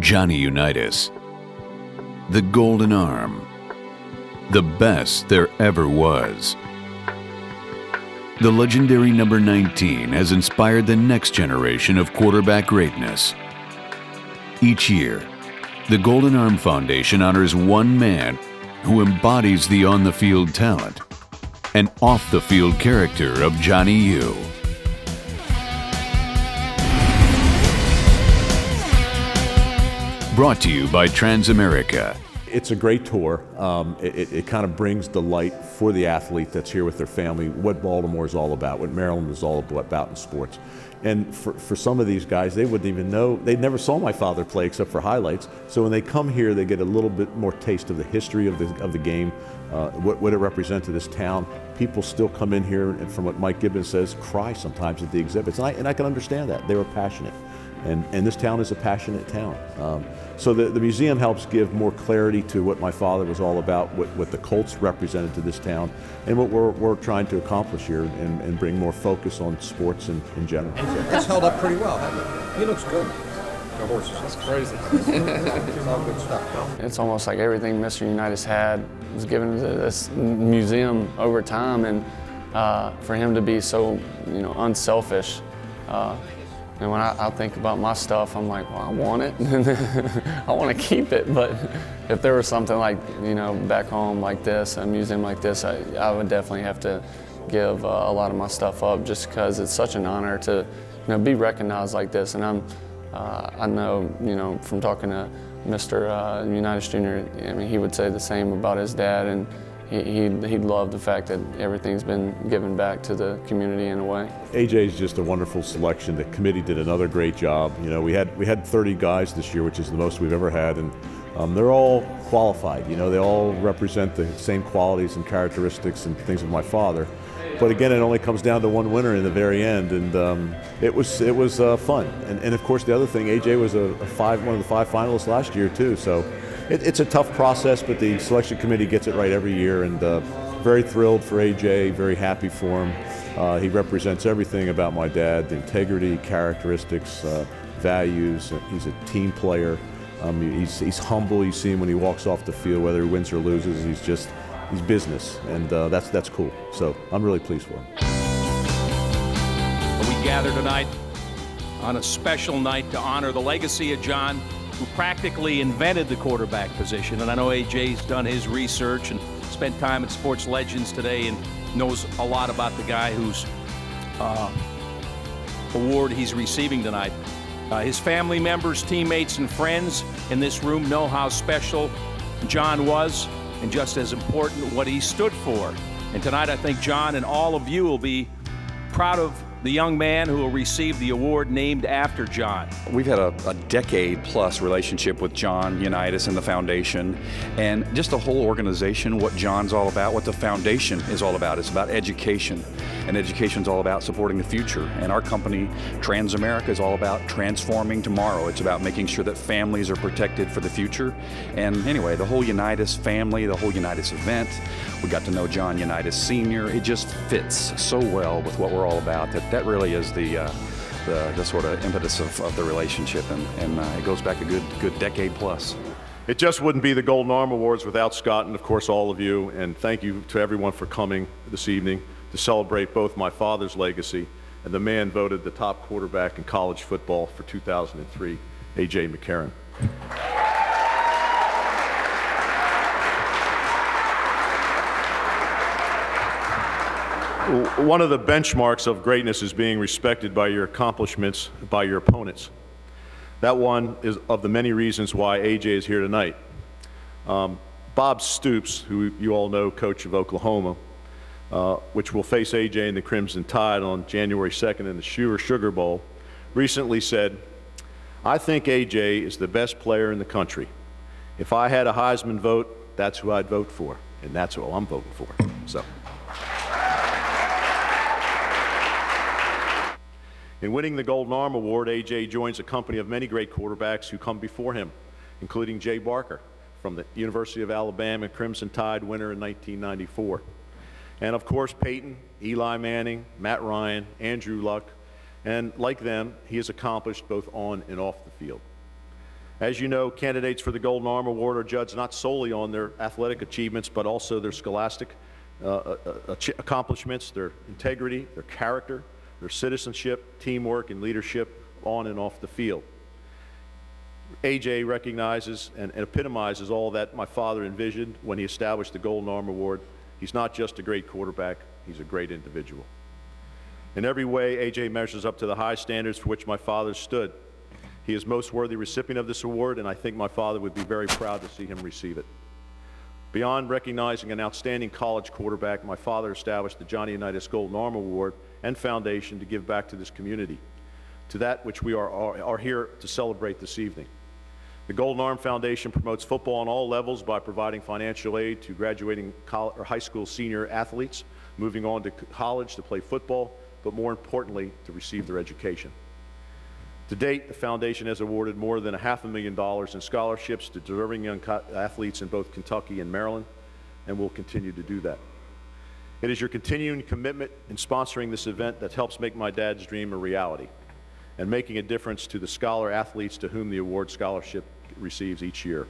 Johnny Unitas, the Golden Arm, the best there ever was. The legendary number 19 has inspired the next generation of quarterback greatness. Each year, the Golden Arm Foundation honors one man who embodies the on-the-field talent and off-the-field character of Johnny U. Brought to you by Transamerica. It's a great tour. It kind of brings the light for the athlete that's here with their family, what Baltimore is all about, what Maryland is all about in sports. And for some of these guys, they wouldn't even know, they never saw my father play except for highlights. So when they come here, they get a little bit more taste of the history of the game, what it represents to this town. People still come in here, and from what Mike Gibbons says, cry sometimes at the exhibits. And I can understand that. They were passionate. And this town is a passionate town. So the museum helps give more clarity to what my father was all about, what the Colts represented to this town, and what we're trying to accomplish here and bring more focus on sports in general. It's held up pretty well, hasn't it? He looks good. The horses. That's crazy. It's all good stuff. It's almost like everything Mr. Unitas had was given to this museum over time, and for him to be so, unselfish. And when I think about my stuff, I'm like, well, I want it. I want to keep it. But if there was something like, back home like this, a museum like this, I would definitely have to give a lot of my stuff up just because it's such an honor to, be recognized like this. And I know, from talking to Mr. Unitas Jr., I mean, he would say the same about his dad, and he'd love the fact that everything's been given back to the community in a way. AJ's just a wonderful selection. The committee did another great job. We had 30 guys this year, which is the most we've ever had, and they're all qualified. They all represent the same qualities and characteristics and things of my father. But again, it only comes down to one winner in the very end, and it was fun. And of course, the other thing, AJ was one of the 5 finalists last year too. So it's a tough process, but the selection committee gets it right every year, and very thrilled for AJ, very happy for him. He represents everything about my dad: the integrity, characteristics, values. He's a team player. He's humble. You see him when he walks off the field, whether he wins or loses. He's business, and that's cool. So I'm really pleased for him. We gather tonight on a special night to honor the legacy of John, who practically invented the quarterback position. And I know AJ's done his research and spent time at Sports Legends today and knows a lot about the guy whose award he's receiving tonight. His family members, teammates, and friends in this room know how special John was, and just as important, what he stood for. And tonight, I think John and all of you will be proud of the young man who will receive the award named after John. We've had a decade-plus relationship with John Unitas and the foundation, and just the whole organization, what John's all about, what the foundation is all about. It's about education, and education's all about supporting the future. And our company, Transamerica, is all about transforming tomorrow. It's about making sure that families are protected for the future. And anyway, the whole Unitas family, the whole Unitas event, we got to know John Unitas Sr. It just fits so well with what we're all about. That really is the sort of impetus of the relationship, and it goes back a good decade plus. It just wouldn't be the Golden Arm Awards without Scott and, of course, all of you. And thank you to everyone for coming this evening to celebrate both my father's legacy and the man voted the top quarterback in college football for 2003, A.J. McCarron. One of the benchmarks of greatness is being respected by your accomplishments by your opponents. That one is of the many reasons why AJ is here tonight. Bob Stoops, who you all know, coach of Oklahoma, which will face AJ in the Crimson Tide on January 2nd in the Sugar Bowl, recently said, "I think AJ is the best player in the country. If I had a Heisman vote, that's who I'd vote for, and that's who I'm voting for." So. In winning the Golden Arm Award, AJ joins a company of many great quarterbacks who come before him, including Jay Barker from the University of Alabama, Crimson Tide winner in 1994. And of course, Peyton, Eli Manning, Matt Ryan, Andrew Luck, and like them, he has accomplished both on and off the field. As you know, candidates for the Golden Arm Award are judged not solely on their athletic achievements, but also their scholastic accomplishments, their integrity, their character, their citizenship, teamwork, and leadership on and off the field. AJ recognizes and epitomizes all that my father envisioned when he established the Golden Arm Award. He's not just a great quarterback, he's a great individual. In every way, AJ measures up to the high standards for which my father stood. He is most worthy recipient of this award, and I think my father would be very proud to see him receive it. Beyond recognizing an outstanding college quarterback, my father established the Johnny Unitas Golden Arm Award and Foundation to give back to this community, to that which we are here to celebrate this evening. The Golden Arm Foundation promotes football on all levels by providing financial aid to graduating high school senior athletes, moving on to college to play football, but more importantly, to receive their education. To date, the foundation has awarded more than $500,000 in scholarships to deserving young athletes in both Kentucky and Maryland, and will continue to do that. It is your continuing commitment in sponsoring this event that helps make my dad's dream a reality, and making a difference to the scholar athletes to whom the award scholarship receives each year.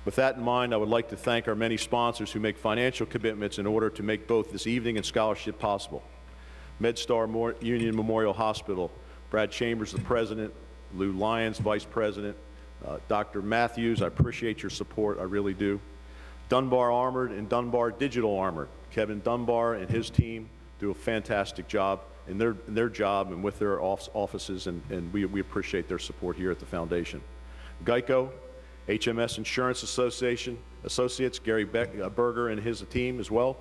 With that in mind, I would like to thank our many sponsors who make financial commitments in order to make both this evening and scholarship possible. MedStar Union Memorial Hospital, Brad Chambers, the president, Lou Lyons, vice president, Dr. Matthews, I appreciate your support, I really do. Dunbar Armored and Dunbar Digital Armored. Kevin Dunbar and his team do a fantastic job in their job and with their offices, and we appreciate their support here at the foundation. Geico, HMS Insurance Associates, Gary Berger and his team as well.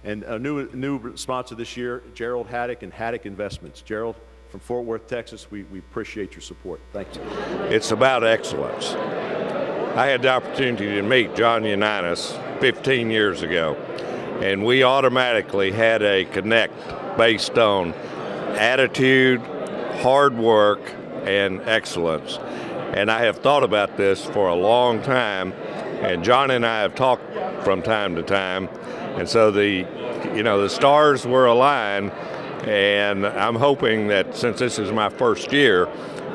And a new sponsor this year, Gerald Haddock and Haddock Investments. Gerald, from Fort Worth, Texas, we appreciate your support. Thank you. It's about excellence. I had the opportunity to meet John Unitas 15 years ago, and we automatically had a connect based on attitude, hard work, and excellence. And I have thought about this for a long time, and John and I have talked from time to time, and so the stars were aligned. And I'm hoping that since this is my first year,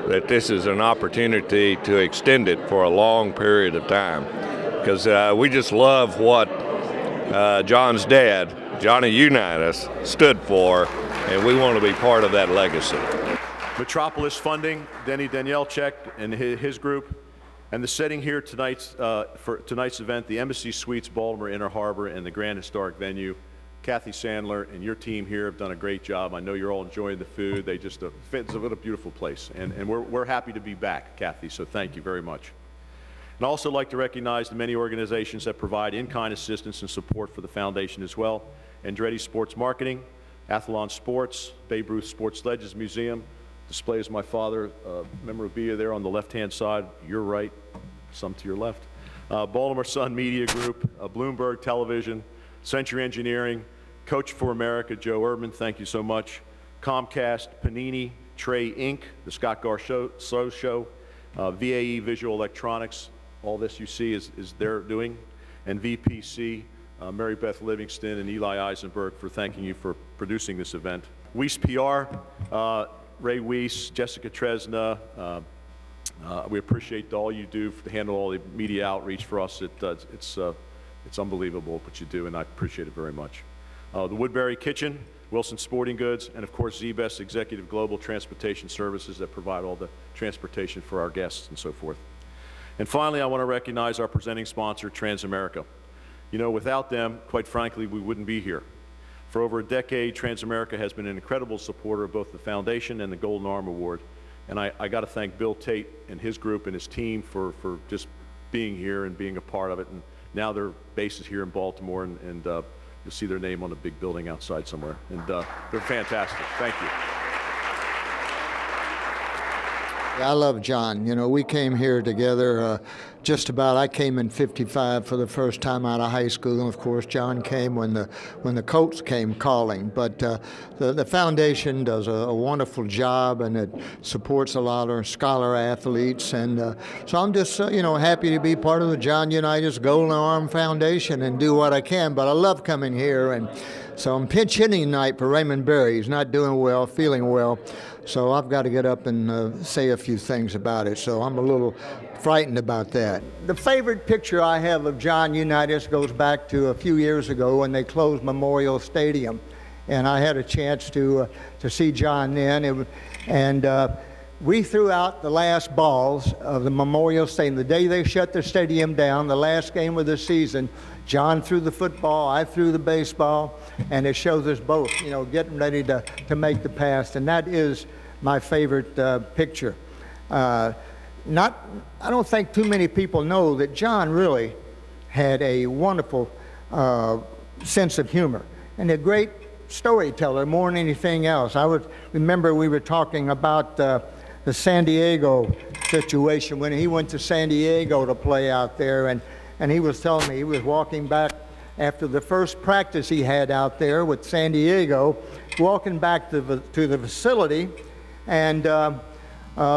that this is an opportunity to extend it for a long period of time. Because we just love what John's dad, Johnny Unitas, stood for, and we want to be part of that legacy. Metropolis Funding, Denny Danielchek and his group, and the setting here for tonight's event, the Embassy Suites, Baltimore Inner Harbor, and the Grand Historic Venue. Kathy Sandler and your team here have done a great job. I know you're all enjoying the food. It's a beautiful place, and we're happy to be back, Kathy, so thank you very much. And I'd also like to recognize the many organizations that provide in-kind assistance and support for the foundation as well. Andretti Sports Marketing, Athlon Sports, Babe Ruth Sports Legends Museum, displays my father memorabilia there on the left-hand side, your right, some to your left. Baltimore Sun Media Group, Bloomberg Television, Century Engineering, Coach for America, Joe Urban, thank you so much. Comcast, Panini, Trey Inc., the Scott Garr Show, VAE Visual Electronics, all this you see is their doing, and VPC, Mary Beth Livingston and Eli Eisenberg for thanking you for producing this event. Weiss PR, Ray Weiss, Jessica Tresna, we appreciate all you do to handle all the media outreach for us. It's unbelievable what you do, and I appreciate it very much. The Woodbury Kitchen, Wilson Sporting Goods, and of course ZBES Executive Global Transportation Services that provide all the transportation for our guests and so forth. And finally, I want to recognize our presenting sponsor, Transamerica. You know, without them, quite frankly, we wouldn't be here. For over a decade, Transamerica has been an incredible supporter of both the foundation and the Golden Arm Award. And I got to thank Bill Tate and his group and his team for just being here and being a part of it. And now their base is here in Baltimore, and you'll see their name on a big building outside somewhere. And they're fantastic. Thank you. I love John. You know, we came here together just about. I came in '55 for the first time out of high school, and of course John came when the Colts came calling. But the foundation does a wonderful job, and it supports a lot of scholar athletes. And so I'm just happy to be part of the John Unitas Golden Arm Foundation and do what I can. But I love coming here, and so I'm pinch hitting tonight for Raymond Berry. He's not doing well, feeling well. So I've got to get up and say a few things about it. So I'm a little frightened about that. The favorite picture I have of John Unitas goes back to a few years ago when they closed Memorial Stadium. And I had a chance to see John then. We threw out the last balls of the Memorial Stadium. The day they shut the stadium down, the last game of the season, John threw the football, I threw the baseball, and it shows us both, getting ready to make the pass. And that is my favorite picture. I don't think too many people know that John really had a wonderful sense of humor and a great storyteller more than anything else. I remember we were talking about the San Diego situation when he went to San Diego to play out there, and he was telling me he was walking back after the first practice he had out there with San Diego, walking back to the facility, and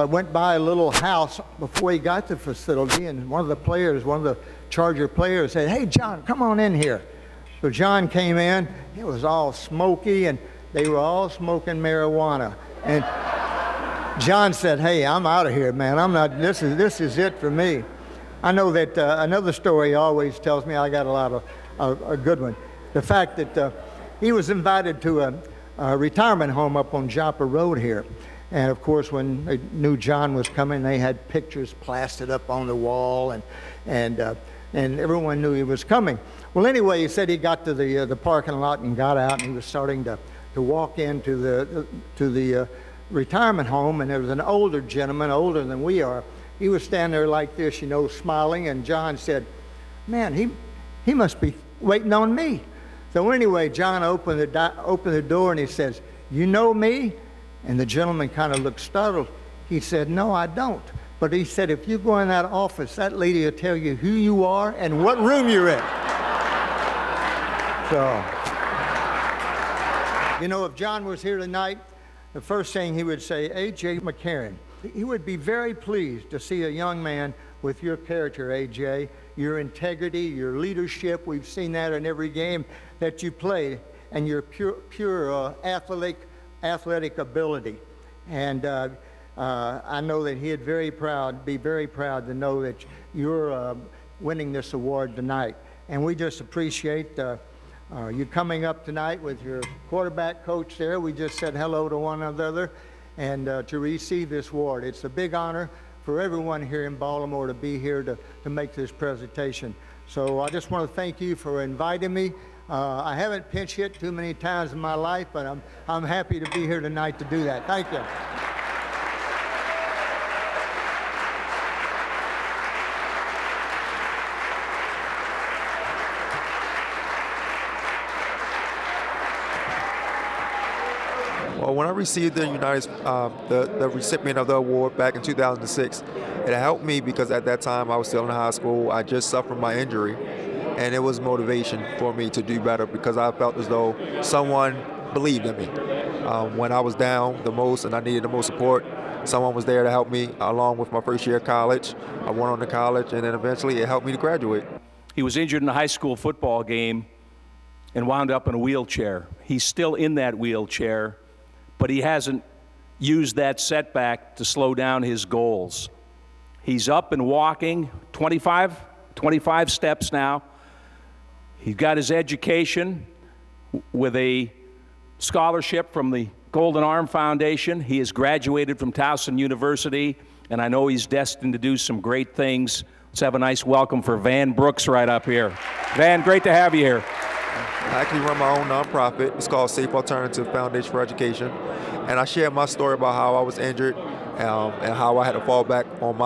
went by a little house before he got to the facility, and one of the Charger players said, "Hey, John, come on in here." So John came in. It was all smoky, and they were all smoking marijuana. And John said, "Hey, I'm out of here, man. I'm not. This is it for me." I know that another story always tells me I got a lot of a good one. The fact that he was invited to a retirement home up on Joppa Road here. And of course, when they knew John was coming, they had pictures plastered up on the wall, and everyone knew he was coming. Well, anyway, he said he got to the parking lot and got out, and he was starting to walk into the retirement home, and there was an older gentleman, older than we are. He was standing there like this, smiling, and John said, "Man, he must be waiting on me." So anyway, John opened the door, and he says, "You know me?" And the gentleman kind of looked startled. He said, "No, I don't." But he said, "If you go in that office, that lady will tell you who you are and what room you're in." So, if John was here tonight, the first thing he would say, "A.J. McCarron." He would be very pleased to see a young man with your character, A.J., your integrity, your leadership. We've seen that in every game that you play, and your pure athletic ability. And I know that he'd be very proud to know that you're winning this award tonight. And we just appreciate you coming up tonight with your quarterback coach there. We just said hello to one another, and to receive this award. It's a big honor for everyone here in Baltimore to be here to make this presentation. So I just want to thank you for inviting me. I haven't pinch hit too many times in my life, but I'm happy to be here tonight to do that. Thank you. Well, when I received the Unitas, the recipient of the award back in 2006, it helped me because at that time I was still in high school. I just suffered my injury, and it was motivation for me to do better because I felt as though someone believed in me. When I was down the most and I needed the most support, someone was there to help me along with my first year of college. I went on to college, and then eventually it helped me to graduate. He was injured in a high school football game and wound up in a wheelchair. He's still in that wheelchair, but he hasn't used that setback to slow down his goals. He's up and walking 25 steps now. He's got his education with a scholarship from the Golden Arm Foundation. He has graduated from Towson University, and I know he's destined to do some great things. Let's have a nice welcome for Van Brooks right up here. Van, great to have you here. I actually run my own nonprofit. It's called Safe Alternative Foundation for Education. And I share my story about how I was injured and how I had to fall back on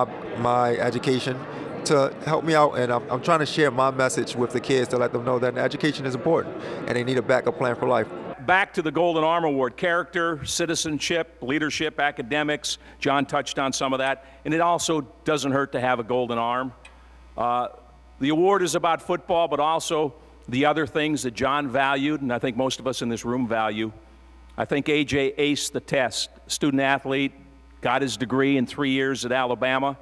my education to help me out. And I'm trying to share my message with the kids to let them know that education is important and they need a backup plan for life. Back to the Golden Arm Award, character, citizenship, leadership, academics. John touched on some of that. And it also doesn't hurt to have a golden arm. The award is about football, but also the other things that John valued, and I think most of us in this room value. I think A.J. aced the test. Student athlete, got his degree in 3 years at Alabama.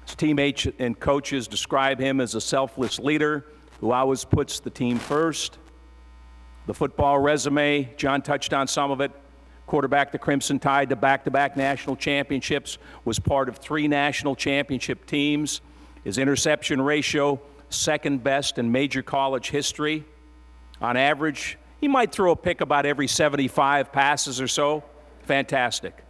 His teammates and coaches describe him as a selfless leader who always puts the team first. The football resume, John touched on some of it. Quarterback the Crimson Tide to back-to-back national championships, was part of 3 national championship teams. His interception ratio, second best in major college history. On average, he might throw a pick about every 75 passes or so. Fantastic.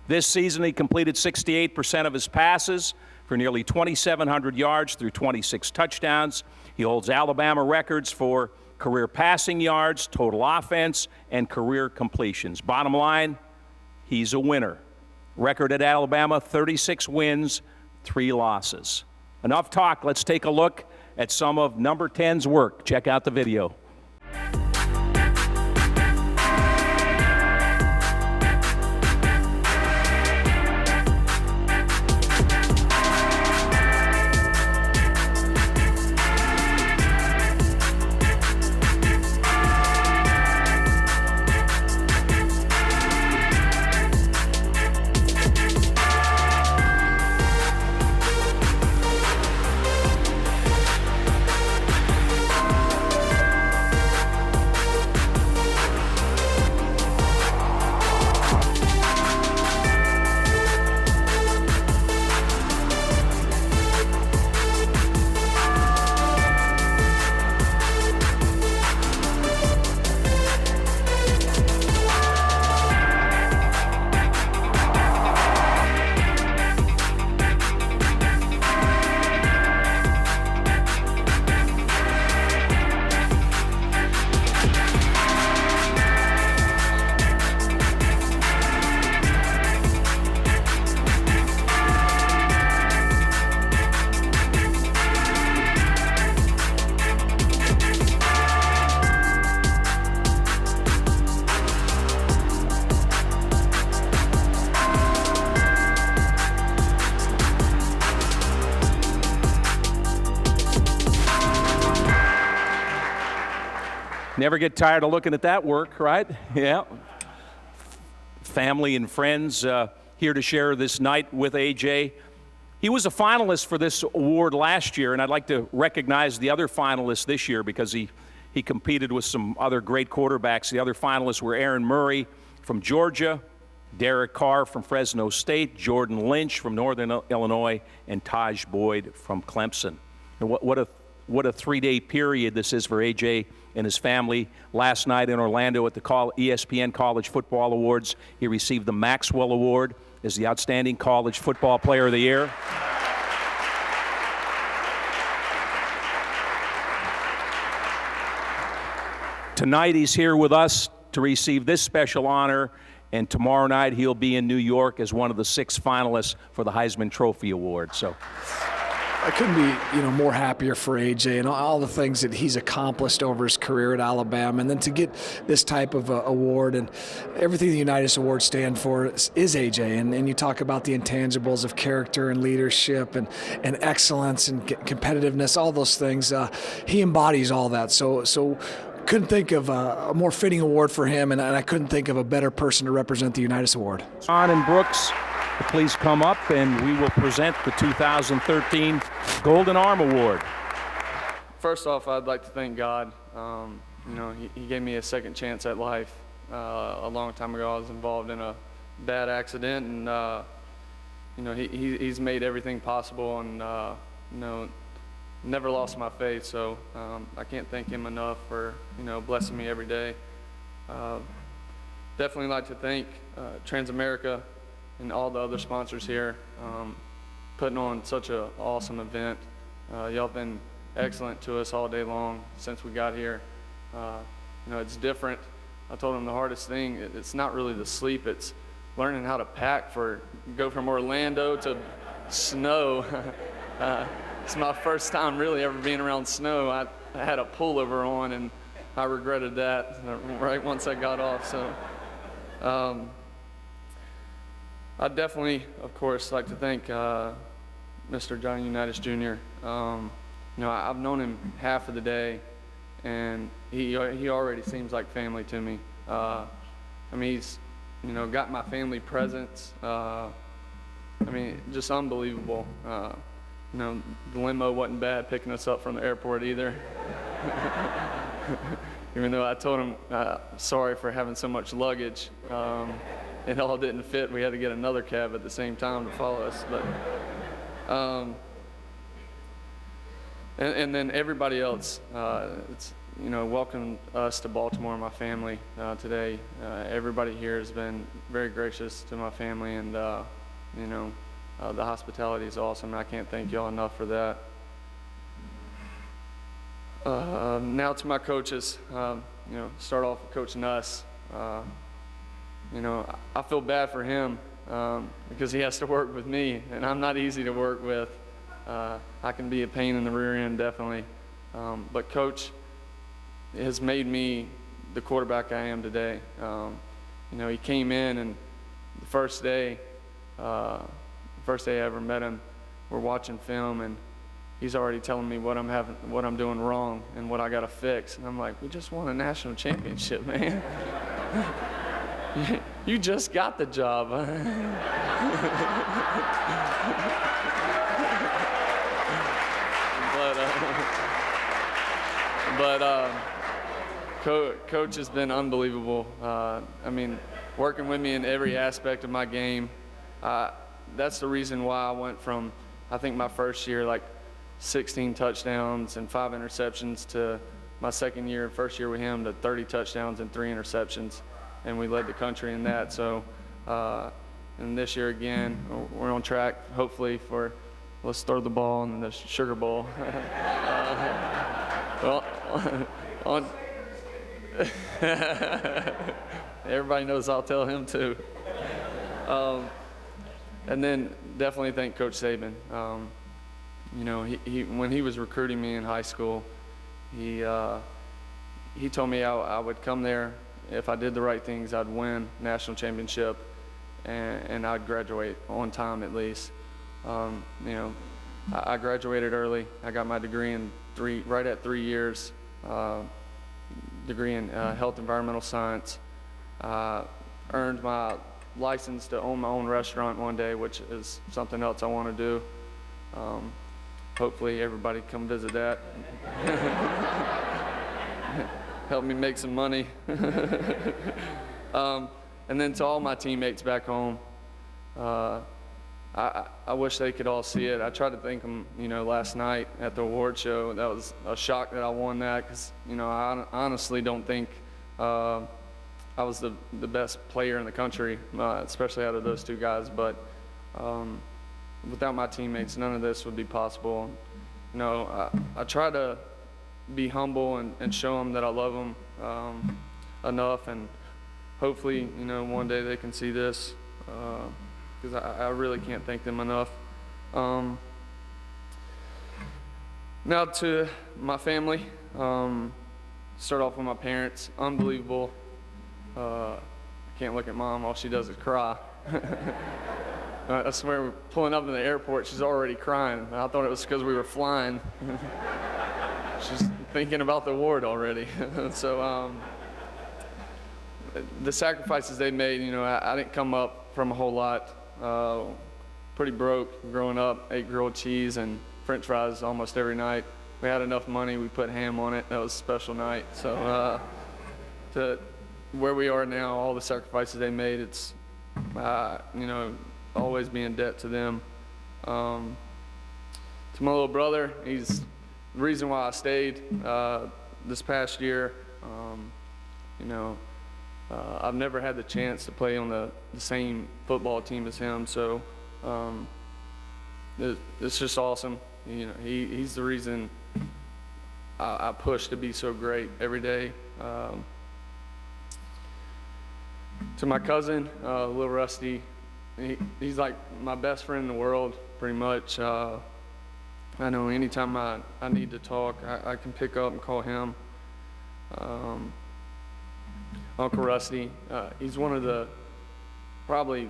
This season, he completed 68% of his passes for nearly 2,700 yards through 26 touchdowns. He holds Alabama records for career passing yards, total offense, and career completions. Bottom line, he's a winner. Record at Alabama, 36 wins, 3 losses. Enough talk. Let's take a look at some of number 10's work. Check out the video. Never get tired of looking at that work, right? Yeah. Family and friends here to share this night with AJ. He was a finalist for this award last year, and I'd like to recognize the other finalists this year because he competed with some other great quarterbacks. The other finalists were Aaron Murray from Georgia, Derek Carr from Fresno State, Jordan Lynch from Northern Illinois, and Tajh Boyd from Clemson. And what a 3-day period this is for AJ and his family. Last night in Orlando at the ESPN College Football Awards, he received the Maxwell Award as the Outstanding College Football Player of the Year. Tonight he's here with us to receive this special honor, and tomorrow night he'll be in New York as one of the 6 finalists for the Heisman Trophy Award. So I couldn't be, more happier for AJ and all the things that he's accomplished over his career at Alabama, and then to get this type of award and everything the Unitas Award stand for is AJ. And you talk about the intangibles of character and leadership and excellence and competitiveness, all those things. He embodies all that. So couldn't think of a more fitting award for him, and I couldn't think of a better person to represent the Unitas Award. On and Brooks, please come up and we will present the 2013 Golden Arm Award. First off, I'd like to thank God. He gave me a second chance at life. A long time ago, I was involved in a bad accident, and he's made everything possible, and never lost my faith. So I can't thank him enough for blessing me every day. Definitely like to thank Transamerica and all the other sponsors here, putting on such an awesome event. Y'all have been excellent to us all day long since we got here. It's different. I told them the hardest thing, it's not really the sleep, it's learning how to pack go from Orlando to snow. It's my first time really ever being around snow. I had a pullover on, and I regretted that right once I got off. So I'd definitely, of course, like to thank Mr. John Unitas Jr. I've known him half of the day, and he already seems like family to me. He's, got my family presents. Just unbelievable. The limo wasn't bad picking us up from the airport either. Even though I told him sorry for having so much luggage. It all didn't fit. We had to get another cab at the same time to follow us. But and then everybody else, welcomed us to Baltimore, my family today. Everybody here has been very gracious to my family, and the hospitality is awesome. I can't thank y'all enough for that. Now to my coaches, start off with Coach Nuss. I feel bad for him because he has to work with me, and I'm not easy to work with. I can be a pain in the rear end, definitely. But Coach has made me the quarterback I am today. He came in, and the first day I ever met him, we're watching film, and he's already telling me what I'm doing wrong and what I got to fix. And I'm like, we just won a national championship, man. You just got the job. Coach has been unbelievable. Working with me in every aspect of my game. That's the reason why I went from, I think my first year, like 16 touchdowns and 5 interceptions, to my second year, first year with him, to 30 touchdowns and 3 interceptions. And we led the country in that. So, and this year again, we're on track, hopefully, for let's throw the ball in the Sugar Bowl. Everybody knows I'll tell him too. And then definitely thank Coach Saban. He when he was recruiting me in high school, he told me I would come there. If I did the right things, I'd win national championship, and I'd graduate on time at least. I graduated early. I got my degree in right at 3 years. Degree in health environmental science. Earned my license to own my own restaurant one day, which is something else I want to do. Hopefully everybody come visit that. Help me make some money. And then to all my teammates back home, I wish they could all see it. I tried to thank them, last night at the award show. That was a shock that I won that, because, I honestly don't think I was the best player in the country, especially out of those two guys. But without my teammates, none of this would be possible. I try to be humble and show them that I love them enough, and hopefully, one day they can see this, because I really can't thank them enough. Now to my family. Start off with my parents. Unbelievable. I can't look at Mom. All she does is cry. I swear, we're pulling up in the airport, she's already crying. I thought it was because we were flying. She's thinking about the award already. So the sacrifices they made, I didn't come up from a whole lot. Pretty broke growing up, ate grilled cheese and French fries almost every night. We had enough money, we put ham on it. That was a special night. So to where we are now, all the sacrifices they made, it's, always be in debt to them. To my little brother, he's the reason why I stayed this past year. I've never had the chance to play on the same football team as him, so it's just awesome. He's the reason I push to be so great every day. To my cousin, Lil Rusty, he's like my best friend in the world, pretty much. I know anytime I need to talk, I can pick up and call him. Uncle Rusty, he's one of the probably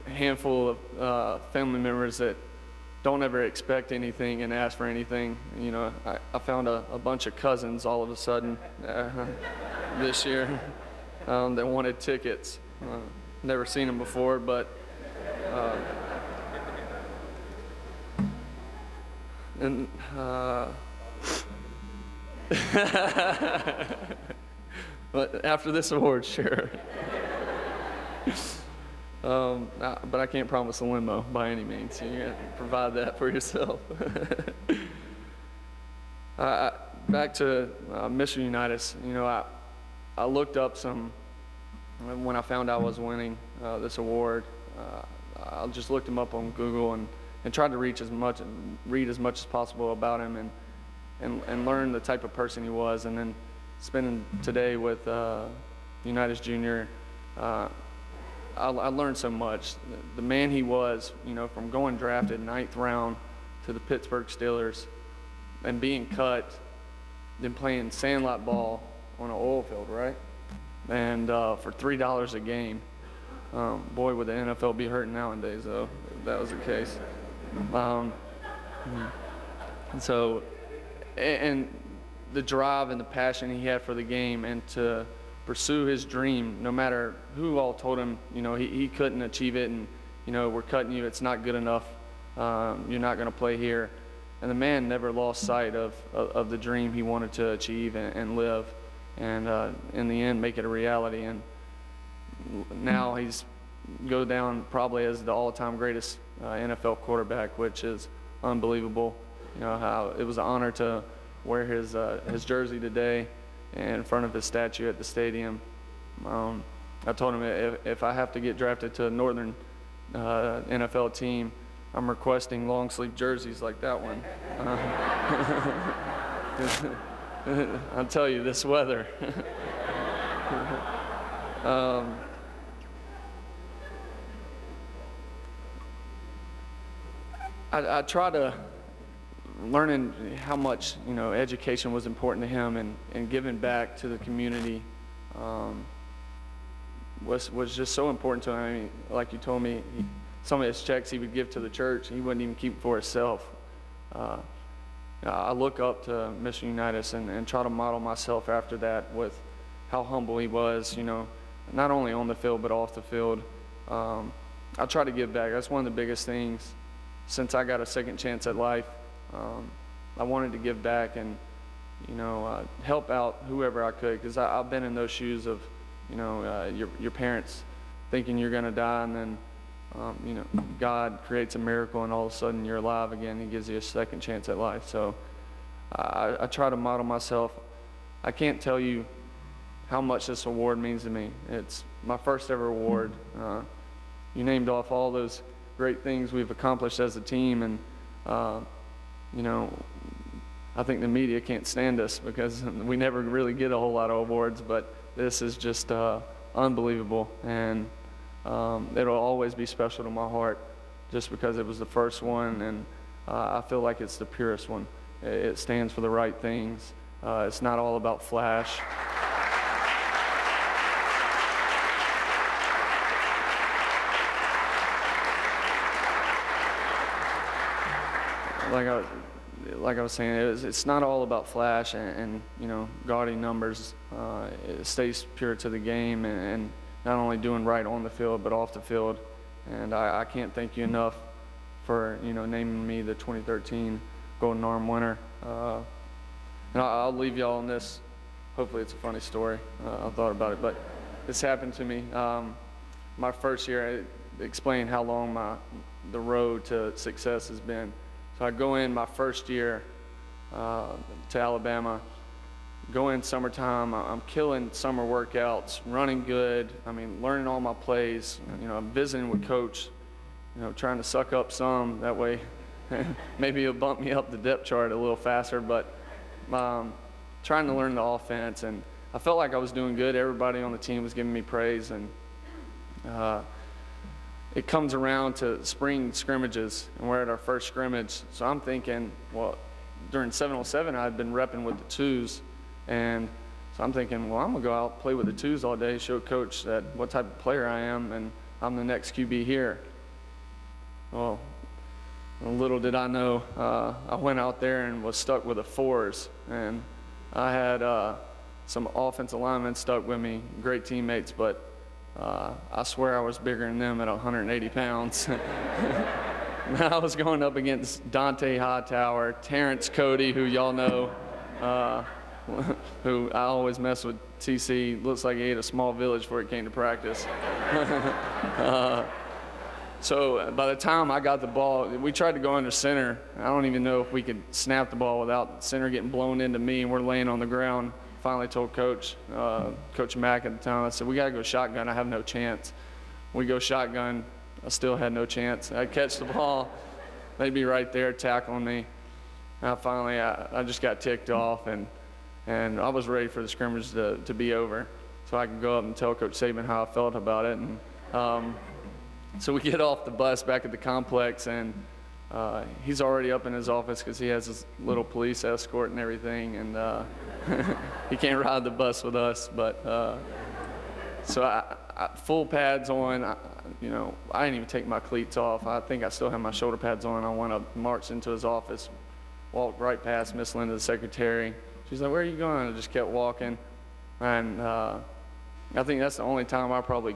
handful of family members that don't ever expect anything and ask for anything. You know, I found a bunch of cousins all of a sudden this year that wanted tickets. Never seen them before, but but after this award, sure. But I can't promise a limo by any means. You got to provide that for yourself. Back to Mr. Unitas. You know, I looked up some when I found out I was winning this award. I just looked him up on Google and tried to read as much as possible about him and learn the type of person he was. And then spending today with Unitas Jr., I learned so much. The man he was, you know, from going drafted 9th round to the Pittsburgh Steelers and being cut, then playing sandlot ball on an oil field, right? And for $3 a game. Boy, would the NFL be hurting nowadays, though, if that was the case. And the drive and the passion he had for the game and to pursue his dream, no matter who all told him, you know, he couldn't achieve it, and, you know, we're cutting you, it's not good enough, you're not going to play here. And the man never lost sight of the dream he wanted to achieve and live, and in the end make it a reality. And now he's go down probably as the all-time greatest NFL quarterback, which is unbelievable. You know, how it was an honor to wear his jersey today in front of his statue at the stadium. I told him if I have to get drafted to a northern NFL team, I'm requesting long sleeve jerseys like that one. I'll tell you, this weather. I try to learning how much, you know, education was important to him and giving back to the community was just so important to him. I mean, like you told me, some of his checks he would give to the church. He wouldn't even keep for himself. I look up to Mr. Unitas and try to model myself after that with how humble he was, you know, not only on the field but off the field. I try to give back. That's one of the biggest things. Since I got a second chance at life, I wanted to give back and, you know, help out whoever I could, because I've been in those shoes of, you know, your parents thinking you're going to die, and then, you know, God creates a miracle and all of a sudden you're alive again. He gives you a second chance at life. So I try to model myself. I can't tell you how much this award means to me. It's my first ever award. You named off all those great things we've accomplished as a team, and you know, I think the media can't stand us because we never really get a whole lot of awards, but this is just unbelievable, and it'll always be special to my heart just because it was the first one, and I feel like it's the purest one. It stands for the right things. It's not all about flash. Like I was saying, it's not all about flash and you know, gaudy numbers. It stays pure to the game and not only doing right on the field but off the field. And I can't thank you enough for, you know, naming me the 2013 Golden Arm winner. And I'll leave y'all on this. Hopefully it's a funny story. I thought about it, but this happened to me my first year. I explained how long the road to success has been. So I go in my first year to Alabama, go in summertime, I'm killing summer workouts, running good, I mean, learning all my plays, you know, I'm visiting with coach, you know, trying to suck up some, that way maybe he'll bump me up the depth chart a little faster, but trying to learn the offense, and I felt like I was doing good. Everybody on the team was giving me praise, and it comes around to spring scrimmages, and we're at our first scrimmage. So I'm thinking, well, during 7-on-7, I'd been repping with the twos, and so I'm thinking, well, I'm gonna go out, play with the twos all day, show coach that what type of player I am, and I'm the next QB here. Well, little did I know, I went out there and was stuck with the 4s, and I had some offensive linemen stuck with me, great teammates, but I swear I was bigger than them at 180 pounds. I was going up against Dante Hightower, Terrence Cody, who y'all know, who I always mess with. TC looks like he ate a small village before he came to practice. So by the time I got the ball, we tried to go under center. I don't even know if we could snap the ball without center getting blown into me, and we're laying on the ground. Finally told Coach Mack at the time, I said, we got to go shotgun. I have no chance. We go shotgun. I still had no chance. I catch the ball. They'd be right there tackling me. And I just got ticked off, and I was ready for the scrimmage to be over so I could go up and tell Coach Saban how I felt about it. And so we get off the bus back at the complex, and he's already up in his office because he has his little police escort and everything, and he can't ride the bus with us. But so I full pads on. I didn't even take my cleats off. I think I still have my shoulder pads on. I went up, marched into his office, walked right past Miss Linda, the secretary. She's like, "Where are you going?" I just kept walking, and I think that's the only time I probably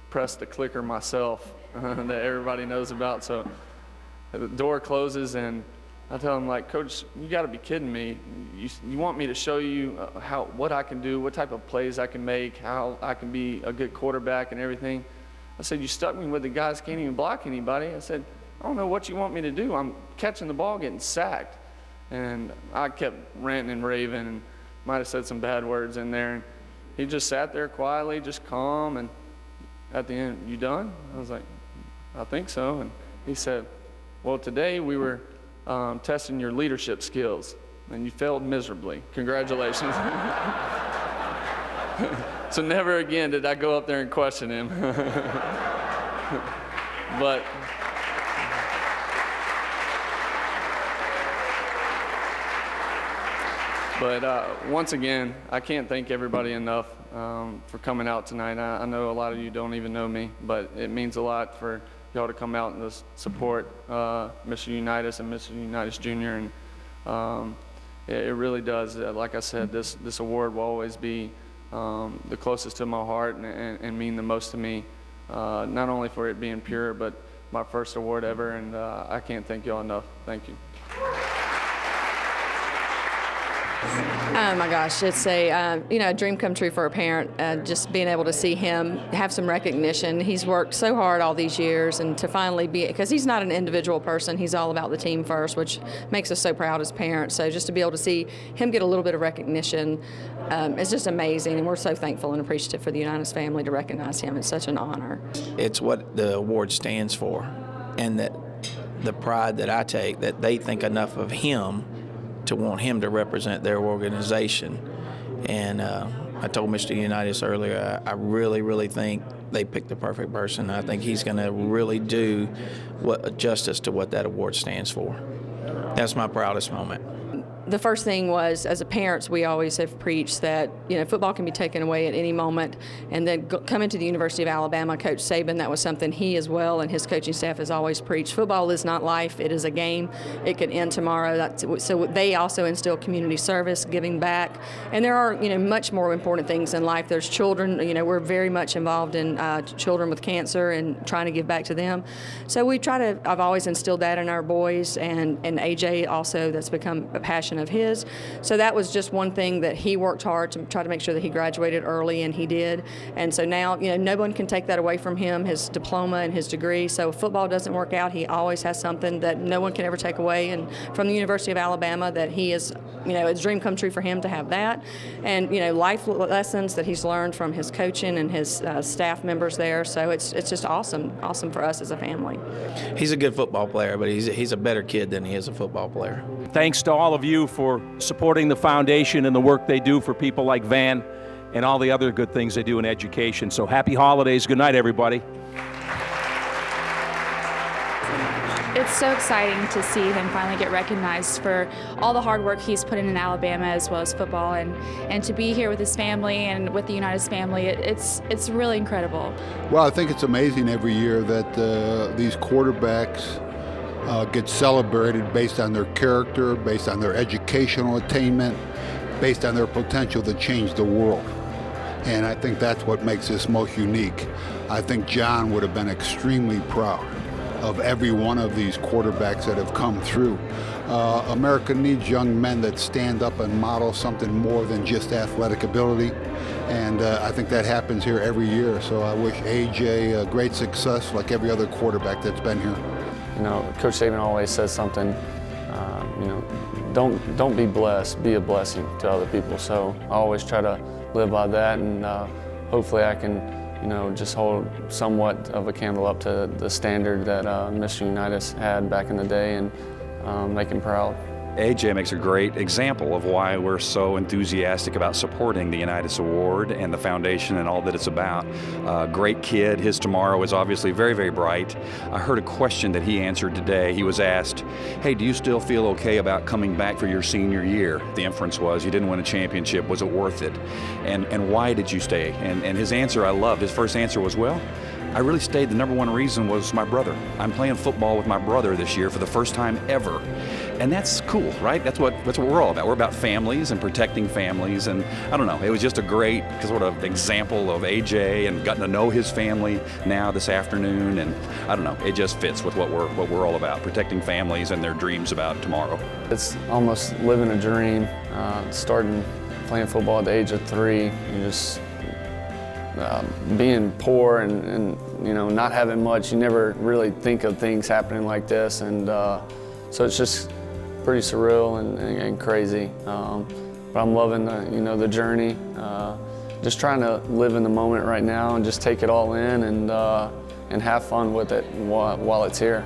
pressed the clicker myself that everybody knows about. So the door closes, and I tell him, like, "Coach, you got to be kidding me. You want me to show you what I can do, what type of plays I can make, how I can be a good quarterback and everything." I said, "You stuck me with the guys can't even block anybody." I said, "I don't know what you want me to do. I'm catching the ball, getting sacked." And I kept ranting and raving and might have said some bad words in there. And he just sat there quietly, just calm. And at the end, "You done?" I was like, "I think so." And he said, "Well, today we were testing your leadership skills, and you failed miserably. Congratulations." So never again did I go up there and question him. But once again, I can't thank everybody enough for coming out tonight. I know a lot of you don't even know me, but it means a lot for y'all to come out and support Mr. Unitas and Mr. Unitas Jr. And it really does. Like I said, this award will always be the closest to my heart and mean the most to me, not only for it being pure, but my first award ever. And I can't thank y'all enough. Thank you. Oh my gosh, it's a dream come true for a parent. Just being able to see him have some recognition. He's worked so hard all these years, and to finally be, because he's not an individual person, he's all about the team first, which makes us so proud as parents. So just to be able to see him get a little bit of recognition is just amazing, and we're so thankful and appreciative for the Unitas family to recognize him. It's such an honor. It's what the award stands for, and that the pride that I take, that they think enough of him to want him to represent their organization. And I told Mr. Unitas earlier, I really, really think they picked the perfect person. I think he's going to really do justice to what that award stands for. That's my proudest moment. The first thing was, as a parents, we always have preached that football can be taken away at any moment. And then coming to the University of Alabama, Coach Saban, that was something he as well and his coaching staff has always preached. Football is not life; it is a game. It could end tomorrow. So they also instill community service, giving back, and there are much more important things in life. There's children. We're very much involved in children with cancer and trying to give back to them. So we try to. I've always instilled that in our boys, and AJ also. That's become a passion of his. So that was just one thing that he worked hard to try to make sure that he graduated early, and he did. And so now, no one can take that away from him, his diploma and his degree. So if football doesn't work out, he always has something that no one can ever take away. And from the University of Alabama, that he is, it's a dream come true for him to have that. And, life lessons that he's learned from his coaching and his staff members there. So it's just awesome for us as a family. He's a good football player, but he's a better kid than he is a football player. Thanks to all of you for supporting the foundation and the work they do for people like Van and all the other good things they do in education. So happy holidays. Good night, everybody. It's so exciting to see him finally get recognized for all the hard work he's put in Alabama as well as football, and to be here with his family and with the Unitas family, it's really incredible. Well, I think it's amazing every year that these quarterbacks get celebrated based on their character, based on their educational attainment, based on their potential to change the world. And I think that's what makes this most unique. I think John would have been extremely proud of every one of these quarterbacks that have come through. America needs young men that stand up and model something more than just athletic ability. And I think that happens here every year. So I wish AJ great success like every other quarterback that's been here. You know, Coach Saban always says something, you know, don't be blessed, be a blessing to other people. So I always try to live by that, and hopefully I can, you know, just hold somewhat of a candle up to the standard that Mr. Unitas had back in the day, and make him proud. AJ makes a great example of why we're so enthusiastic about supporting the Unitas Award and the foundation and all that it's about. Great kid. His tomorrow is obviously very, very bright. I heard a question that he answered today. He was asked, hey, do you still feel okay about coming back for your senior year? The inference was, you didn't win a championship. Was it worth it? And why did you stay? And his answer I loved. His first answer was, well, I really stayed. The number one reason was my brother. I'm playing football with my brother this year for the first time ever. And that's cool, right? That's what we're all about. We're about families and protecting families. And I don't know, it was just a great sort of example of AJ and gotten to know his family now this afternoon. And I don't know, it just fits with what we're all about, protecting families and their dreams about tomorrow. It's almost living a dream, starting playing football at the age of 3, and just being poor and you know, not having much. You never really think of things happening like this, and so it's just pretty surreal and crazy. But I'm loving the journey. Just trying to live in the moment right now and just take it all in and have fun with it while it's here.